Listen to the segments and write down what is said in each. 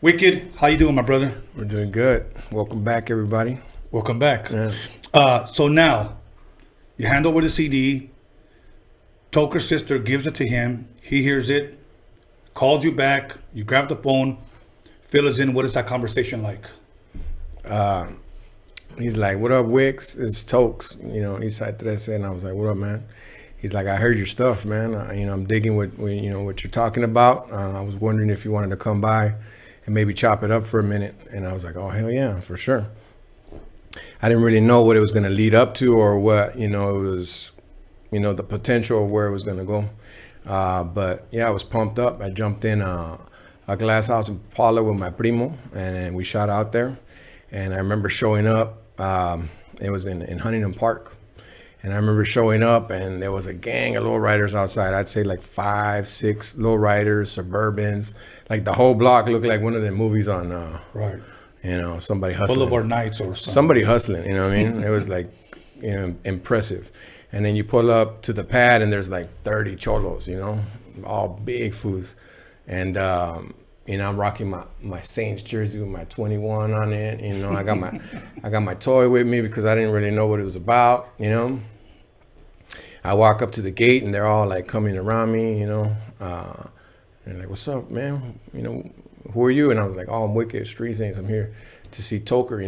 Wicked, how you doing, my brother? We're doing good. Welcome back, everybody. Welcome back. Yeah. So now, you hand over the CD. Toker's sister gives it to him. He hears it, calls you back. You grab the phone, fill us in. What is that conversation like? He's like, "What up, Wicks? It's Tokes, Eastside 13." And I was like, "What up, man?" He's like, "I heard your stuff, man. I'm digging what you're talking about. I was wondering if you wanted to come by and maybe chop it up for a minute." And I was like, "Oh, hell yeah, for sure." I didn't really know what it was going to lead up to or what, it was, the potential of where it was going to go. But yeah, I was pumped up. I jumped in a glass house in Paula with my primo, and we shot out there. And I remember showing up. It was in Huntington Park. And I remember showing up, and there was a gang of lowriders outside. I'd say like 5, 6 lowriders, Suburbans. Like the whole block looked like one of the movies on, Right. Somebody hustling. Boulevard Nights or something. Somebody hustling, you know what I mean? It was like, impressive. And then you pull up to the pad, and there's like 30 cholos, all big fools. And, I'm rocking my Saints jersey with my 21 on it. I got my toy with me because I didn't really know what it was about, I walk up to the gate, and they're all like coming around me, and like, "What's up, man? Who are you?" And I was like, "Oh, I'm Wicked, Street Saints. I'm here to see Toker,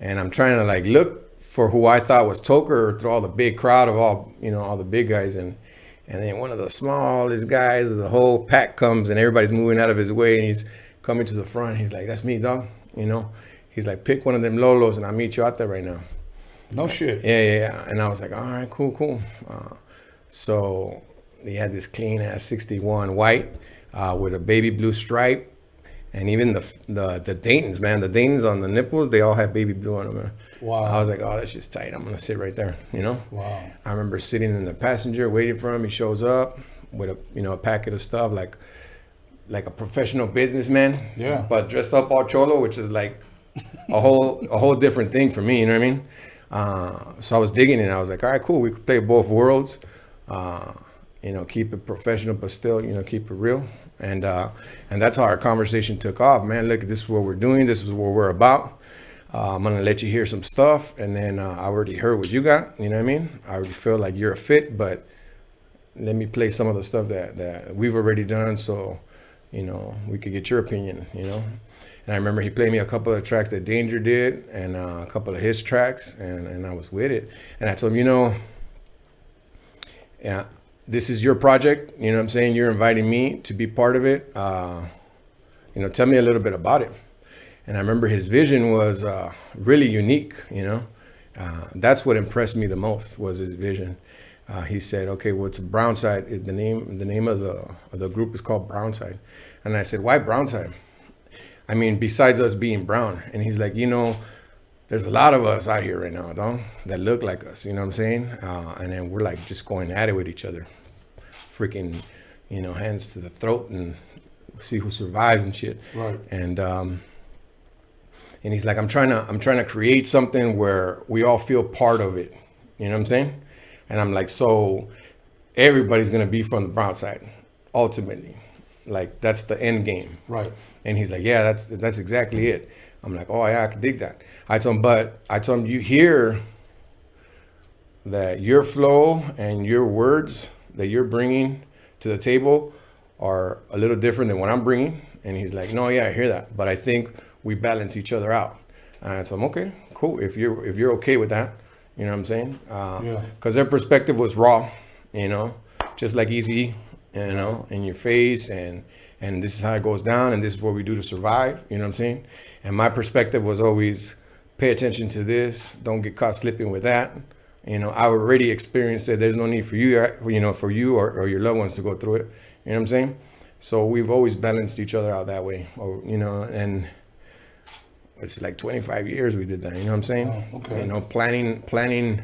And I'm trying to like look for who I thought was Toker through all the big crowd of all the big guys. And then one of the smallest guys of the whole pack comes, and everybody's moving out of his way, and he's coming to the front. He's like, "That's me, dog." He's like, "Pick one of them Lolos, and I'll meet you out there right now." No shit. Yeah. And I was like, "All right, cool." So he had this clean ass 61 white with a baby blue stripe. And even the Daytons, man, the Daytons on the nipples, they all have baby blue on them, man. Wow. I was like, "Oh, that's just tight. I'm going to sit right there, Wow. I remember sitting in the passenger waiting for him. He shows up with a packet of stuff like a professional businessman. Yeah. But dressed up all cholo, which is like a whole different thing for me, you know what I mean? So I was digging it. I was like, "All right, cool. We could play both worlds. Keep it professional, but still, keep it real." And that's how our conversation took off, man. Look, this is what we're doing. This is what we're about. I'm going to let you hear some stuff. And then I already heard what you got. You know what I mean? I already feel like you're a fit, but let me play some of the stuff that we've already done. So, we could get your opinion, And I remember he played me a couple of tracks that Danger did and a couple of his tracks. And I was with it. And I told him, yeah, this is your project, you know what I'm saying? You're inviting me to be part of it. Tell me a little bit about it. And I remember his vision was really unique, That's what impressed me the most was his vision. He said, "Okay, well, it's Brownside. The name of the group is called Brownside." And I said, "Why Brownside? I mean, besides us being brown." And he's like, "There's a lot of us out here right now, dog, that look like us, you know what I'm saying? And then we're like just going at it with each other. Freaking, hands to the throat and see who survives and shit." Right. And he's like, I'm trying to create something where we all feel part of it. You know what I'm saying? And I'm like, so everybody's gonna be from the brown side, ultimately. Like that's the end game. Right. And he's like, "Yeah, that's exactly it." I'm like, "Oh yeah, I can dig that." I told him, "You hear that your flow and your words that you're bringing to the table are a little different than what I'm bringing." And he's like, "No, yeah, I hear that, but I think we balance each other out." And I told him, "Okay, cool. If you're okay with that, you know what I'm saying?" Because their perspective was raw, just like Eazy-E, in your face, and this is how it goes down, and this is what we do to survive. You know what I'm saying? And my perspective was always pay attention to this. Don't get caught slipping with that. I already experienced it. There's no need for you, for you or your loved ones to go through it. You know what I'm saying? So we've always balanced each other out that way, and it's like 25 years we did that. You know what I'm saying? Oh, okay. Planning,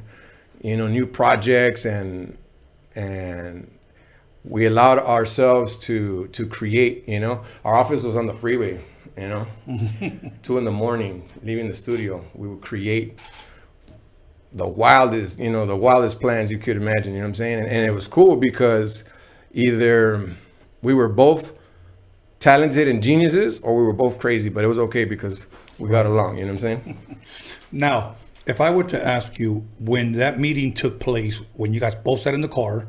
new projects and we allowed ourselves to create. Our office was on the freeway. 2 a.m, leaving the studio, we would create the wildest plans you could imagine, you know what I'm saying? And it was cool because either we were both talented and geniuses, or we were both crazy, but it was okay because we got along. You know what I'm saying? Now, if I were to ask you when that meeting took place, when you guys both sat in the car,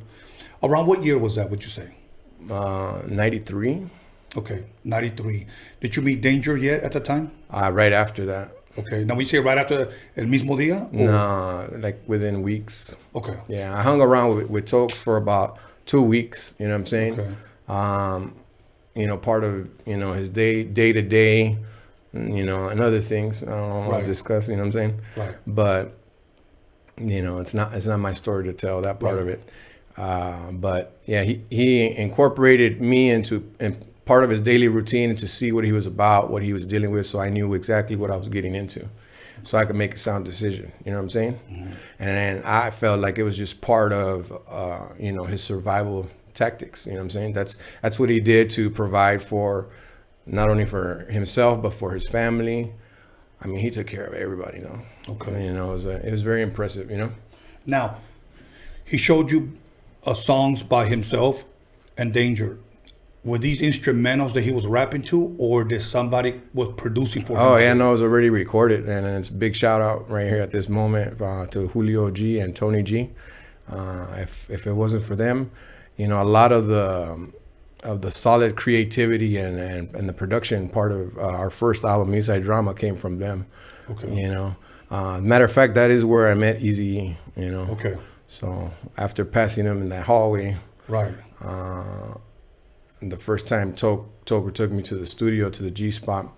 around what year was that, would you say? 93. Okay, 93. Did you meet Danger yet at the time? Right after that. Okay, now we say right after el mismo día? Or? No, like within weeks. Okay. Yeah, I hung around with Tokes for about 2 weeks. You know what I'm saying? Okay. You know, part of, you know, his day to day, you know, and other things I don't want to discuss. You know what I'm saying? Right. But you know, it's not my story to tell that part of it. But yeah, he incorporated me into part of his daily routine to see what he was about, what he was dealing with, so I knew exactly what I was getting into, so I could make a sound decision. You know what I'm saying? Mm-hmm. And I felt like it was just part of, you know, his survival tactics. You know what I'm saying? That's what he did to provide for, not only for himself but for his family. I mean, he took care of everybody. You know? Okay. You know, it was very impressive. You know. Now, he showed you songs by himself and Danger. Were these instrumentals that he was rapping to, or did somebody was producing for him? Oh yeah, no, it was already recorded, and it's a big shout out right here at this moment to Julio G and Tony G. If it wasn't for them, you know, a lot of the solid creativity and the production part of our first album, Eastside Drama, came from them. Okay. You know, matter of fact, that is where I met Eazy-E. You know. Okay. So after passing him in that hallway, right. The first time Toker took me to the studio, to the G spot,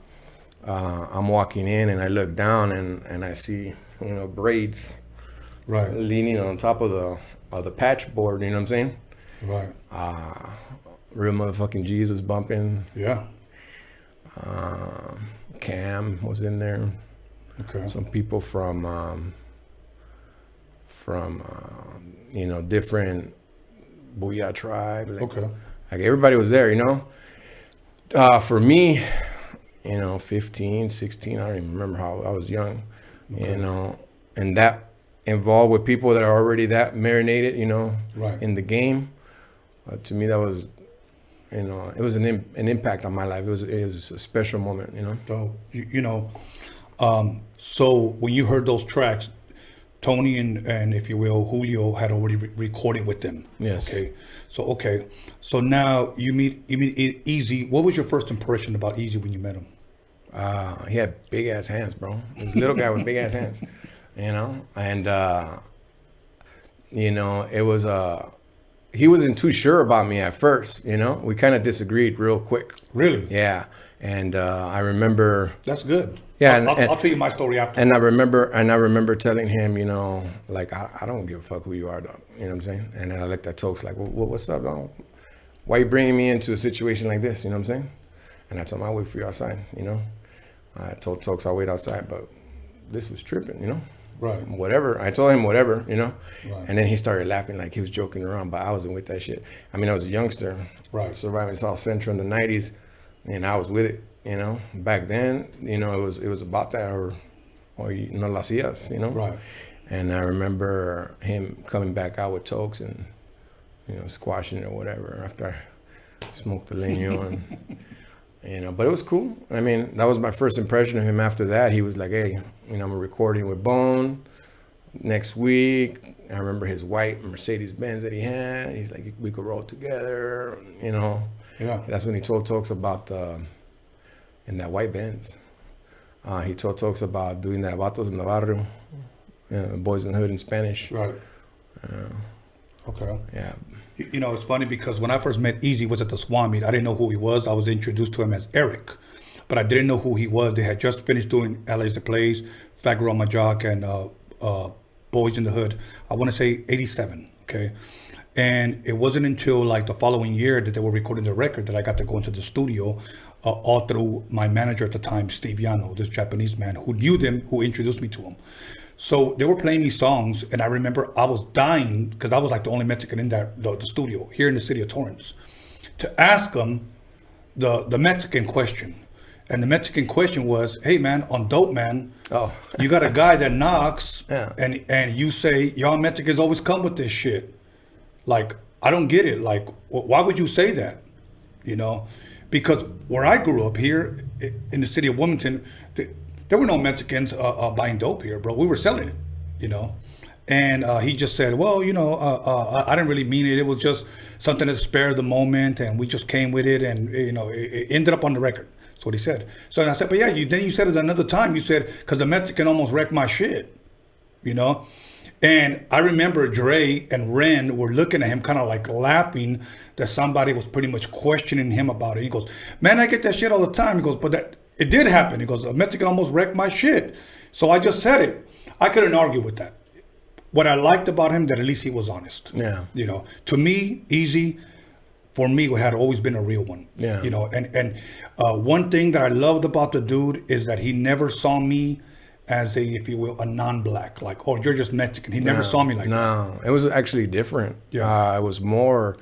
I'm walking in and I look down and I see, you know, braids, right, leaning on top of the patch board. You know what I'm saying? Right. Real motherfucking G's was bumping. Yeah. Cam was in there. Okay. Some people from you know, different Booyah tribe. Like, okay. Like everybody was there, you know. For me, you know, 15, 16, I don't even remember how I was young, you know, and that involved with people that are already that marinated, you know, right, in the game. To me, that was, you know, it was an impact on my life. It was a special moment, you know. So, you know, so when you heard those tracks, Tony and if you will, Julio had already recorded with them. Yes. Okay. So now you meet Eazy. What was your first impression about Eazy when you met him? He had big ass hands, bro. He was a little guy with big ass hands, you know. And you know, it was he wasn't too sure about me at first. You know, we kind of disagreed real quick. Really? Yeah. And I remember. That's good. Yeah, I'll tell you my story after. And I remember telling him, you know, like I don't give a fuck who you are, dog. You know what I'm saying? And then I looked at Tokes like, well, what's up, dog? Why are you bringing me into a situation like this? You know what I'm saying? And I told him I'll wait for you outside. You know, I told Tokes I'll wait outside, but this was tripping. You know, right? Whatever. I told him whatever. You know, right. And then he started laughing like he was joking around, but I wasn't with that shit. I mean, I was a youngster, right? Surviving South Central in the '90s, and I was with it. You know, back then, you know, it was about that or no la hacías, you know? Right. And I remember him coming back out with Tokes and, you know, squashing it or whatever after I smoked the leño and, you know, but it was cool. I mean, that was my first impression of him. After that, he was like, hey, you know, I'm recording with Bone next week. I remember his white Mercedes-Benz that he had. He's like, we could roll together, you know? Yeah. That's when he told Tokes about in that white Benz. He told Tokes about doing that vatos in the barrio, boys in the hood in Spanish. Right. Okay. Yeah. You know, it's funny because when I first met Eazy was at the Swan meet. I didn't know who he was. I was introduced to him as Eric, but I didn't know who he was. They had just finished doing LA's the Plays, Fat Girl on My Jock, and Boys in the Hood. I want to say 87. Okay. And it wasn't until like the following year that they were recording the record that I got to go into the studio. All through my manager at the time, Steve Yano, this Japanese man who knew them, who introduced me to him. So they were playing me songs, and I remember I was dying because I was like the only Mexican in the studio here in the city of Torrance, to ask them the Mexican question. And the Mexican question was, hey man, on Dope Man, you got a guy that knocks, yeah, and you say, y'all Mexicans always come with this shit. Like, I don't get it. Like, why would you say that? You know? Because where I grew up here in the city of Wilmington, there were no Mexicans buying dope here, bro. We were selling it, you know. And he just said, well, you know, I didn't really mean it. It was just something to spare the moment, and we just came with it, and, you know, it ended up on the record. That's what he said. So I said, but yeah, then you said it another time. You said, because the Mexican almost wrecked my shit, you know. And I remember Dre and Ren were looking at him kind of like laughing that somebody was pretty much questioning him about it. He goes, man, I get that shit all the time. He goes, but that it did happen. He goes, a Mexican almost wrecked my shit. So I just said it. I couldn't argue with that. What I liked about him, that at least he was honest. Yeah. You know, to me, Eazy, for me, had always been a real one. Yeah. You know, and one thing that I loved about the dude is that he never saw me as a, if you will, a non-black, like, oh, you're just Mexican. He never saw me like that. No, it was actually different. Yeah. It was more,